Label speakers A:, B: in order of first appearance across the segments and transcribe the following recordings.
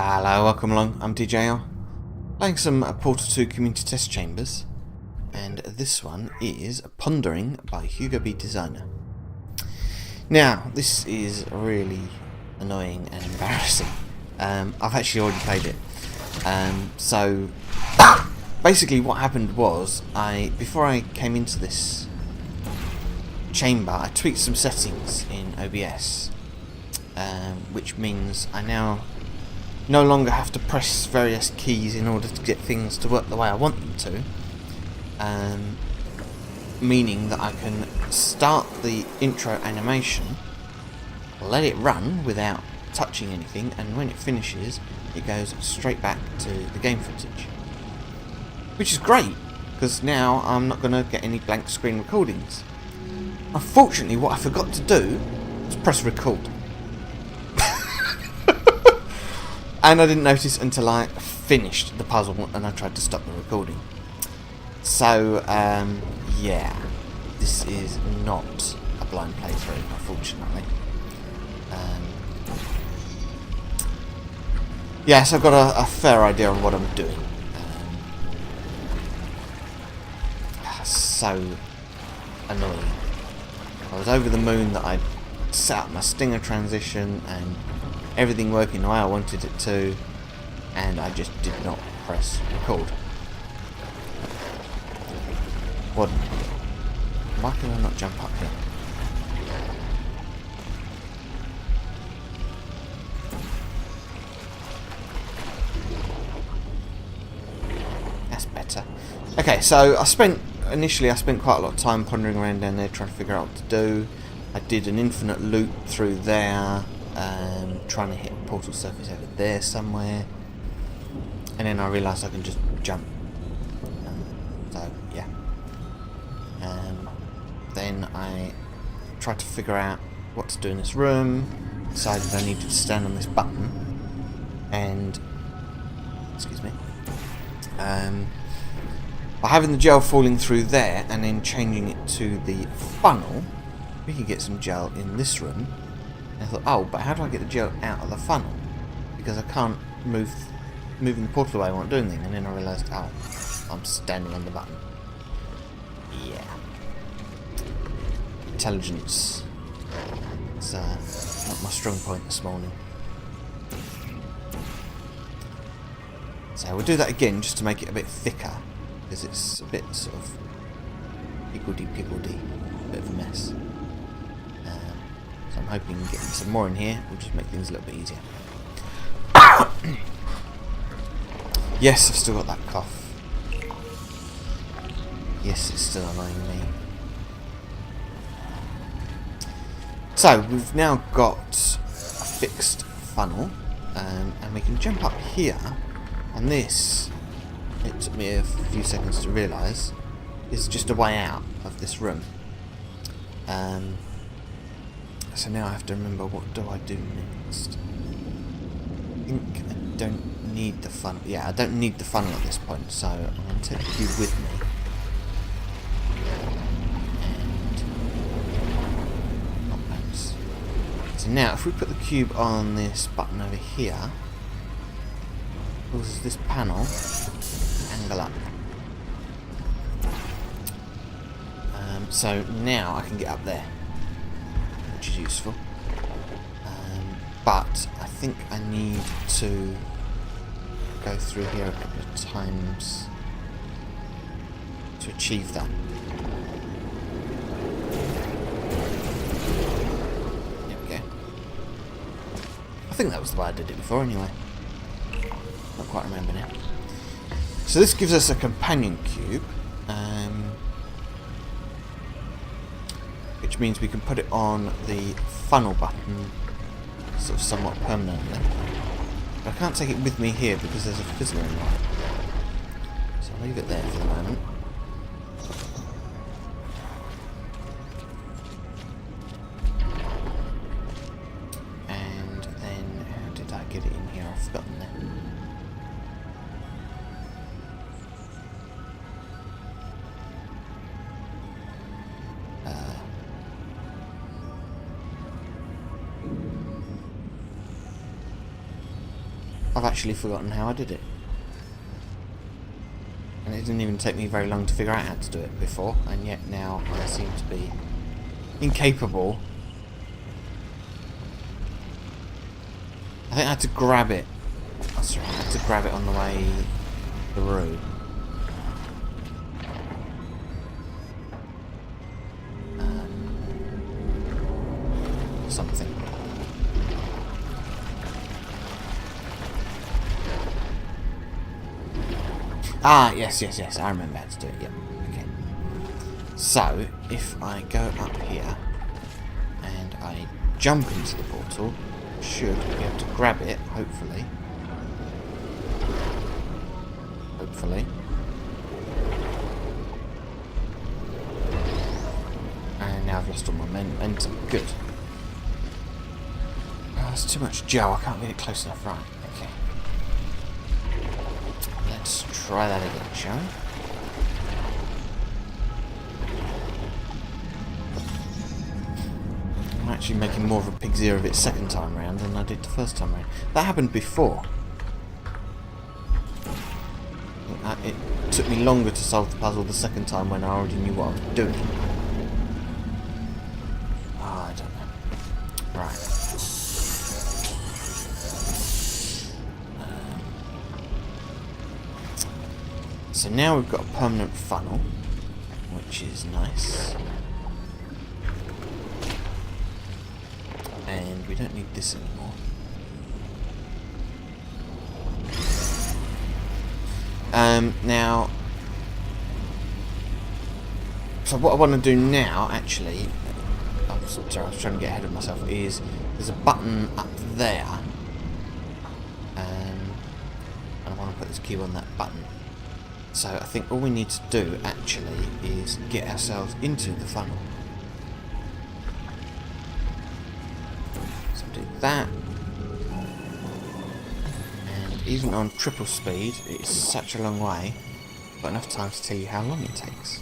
A: Hello, welcome along. I'm DJL, playing some Portal 2 community test chambers, and this one is Pondering by Hugo Designer. Now, this is really annoying and embarrassing. I've actually already played it. So basically, what happened was, before I came into this chamber, I tweaked some settings in OBS, which means I now no longer have to press various keys in order to get things to work the way I want them to, meaning that I can start the intro animation, let it run without touching anything, and when it finishes it goes straight back to the game footage, which is great because now I'm not going to get any blank screen recordings. Unfortunately, what I forgot to do was press record. And I didn't notice until I finished the puzzle and I tried to stop the recording. So, yeah, this is not a blind playthrough, unfortunately. Yeah, so I've got a fair idea on what I'm doing. So annoying. I was over the moon that I'd set up my stinger transition and everything working the way I wanted it to, and I just did not press record. What? Why can I not jump up here? That's better. Okay, so initially I spent quite a lot of time pondering around down there trying to figure out what to do. I did an infinite loop through there, trying to hit a portal surface over there somewhere, and then I realised I can just jump. So yeah. Then I tried to figure out what to do in this room. Decided I needed to stand on this button, and excuse me. By having the gel falling through there and then changing it to the funnel, we can get some gel in this room. And I thought, oh, but how do I get the gel out of the funnel? Because I can't moving the portal away won't do anything. And then I realised, oh, I'm standing on the button. Yeah. Intelligence. It's not my strong point this morning. So we'll do that again just to make it a bit thicker, because it's a bit sort of higgledy-piggledy, bit of a mess. So I'm hoping getting some more in here will just make things a little bit easier. Yes, I've still got that cough. Yes, it's still annoying me. So we've now got a fixed funnel, and we can jump up here, and this, it took me a few seconds to realise, is just a way out of this room. So now I have to remember, what do I do next? I think I don't need the funnel. Yeah, I don't need the funnel at this point, so I'm going to take the cube with me. And so now, if we put the cube on this button over here, it causes this panel to angle up. So now I can get up there, which is useful. But I think I need to go through here a couple of times to achieve that. There we go. I think that was the way I did it before anyway. Not quite remember now. So this gives us a companion cube, which means we can put it on the funnel button sort of somewhat permanently. But I can't take it with me here because there's a fizzling light. So I'll leave it there for the moment. And then, how did I get it in here? I've forgotten that. I've actually forgotten how I did it. And it didn't even take me very long to figure out how to do it before, and yet now I seem to be incapable. I think I had to grab it. That's right, I had to grab it on the way through. Something. Ah, yes, I remember how to do it, yep. Okay. So, if I go up here, and I jump into the portal, I should be able to grab it, hopefully. Hopefully. And now I've lost all my momentum. Good. Oh, there's too much gel, I can't get it close enough, right. Okay. Let's try that again, shall we? I'm actually making more of a pig's ear of it second time round than I did the first time round. That happened before. It took me longer to solve the puzzle the second time when I already knew what I was doing. Oh, I don't know. Right. So now we've got a permanent funnel, which is nice. And we don't need this anymore. Now, so what I want to do now, actually, I was trying to get ahead of myself, is there's a button up there, and I want to put this cube on that button. So I think all we need to do, actually, is get ourselves into the funnel. So do that. Even on triple speed, it's such a long way. I've got enough time to tell you how long it takes.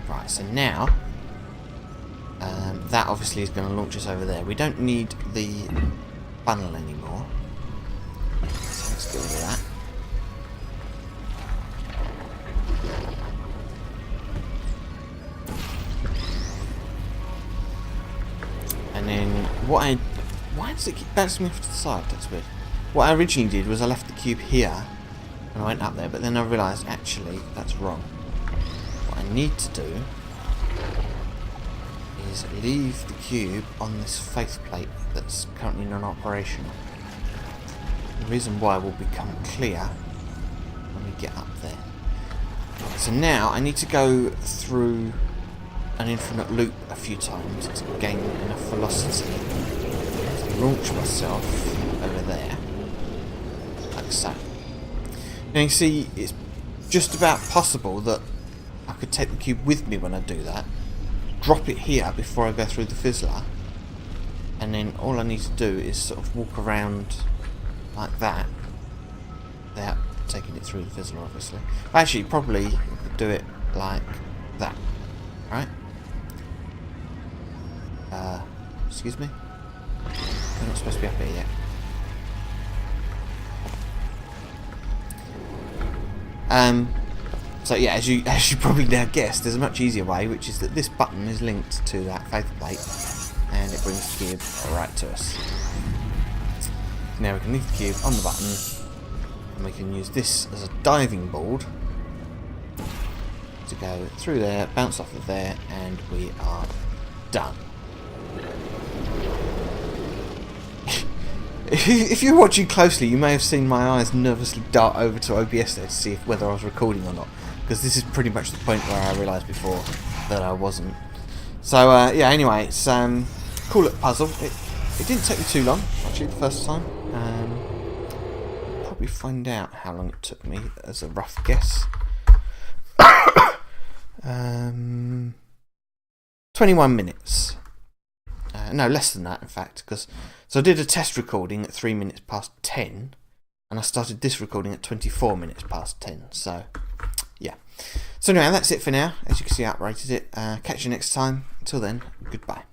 A: Right, so now, that obviously is going to launch us over there. We don't need the funnel anymore. So let's get rid of that. And then why does it keep bouncing me off to the side? That's weird. What I originally did was I left the cube here and I went up there, but then I realised actually that's wrong. What I need to do is leave the cube on this faith plate that's currently non-operational. The reason why will become clear when we get up there. So now I need to go through an infinite loop a few times to gain enough velocity to launch myself over there, like so. Now you see, it's just about possible that I could take the cube with me when I do that, drop it here before I go through the fizzler, and then all I need to do is sort of walk around like that without taking it through the fizzler, obviously. Actually, probably you could do it like that, right? Excuse me? I'm not supposed to be up here yet. So yeah, as you probably now guessed, there's a much easier way, which is that this button is linked to that faith plate, and it brings the cube right to us. Now we can leave the cube on the button, and we can use this as a diving board to go through there, bounce off of there, and we are done. If you're watching closely, you may have seen my eyes nervously dart over to OBS there to see whether I was recording or not, because this is pretty much the point where I realised before that I wasn't. So yeah, anyway, it's cool little puzzle. It didn't take me too long, actually, the first time. Probably find out how long it took me as a rough guess. 21 minutes. No, less than that, in fact, so I did a test recording at 3 minutes past 10, and I started this recording at 24 minutes past 10, so, yeah. So anyway, that's it for now. As you can see, I uprated it. Catch you next time. Until then, goodbye.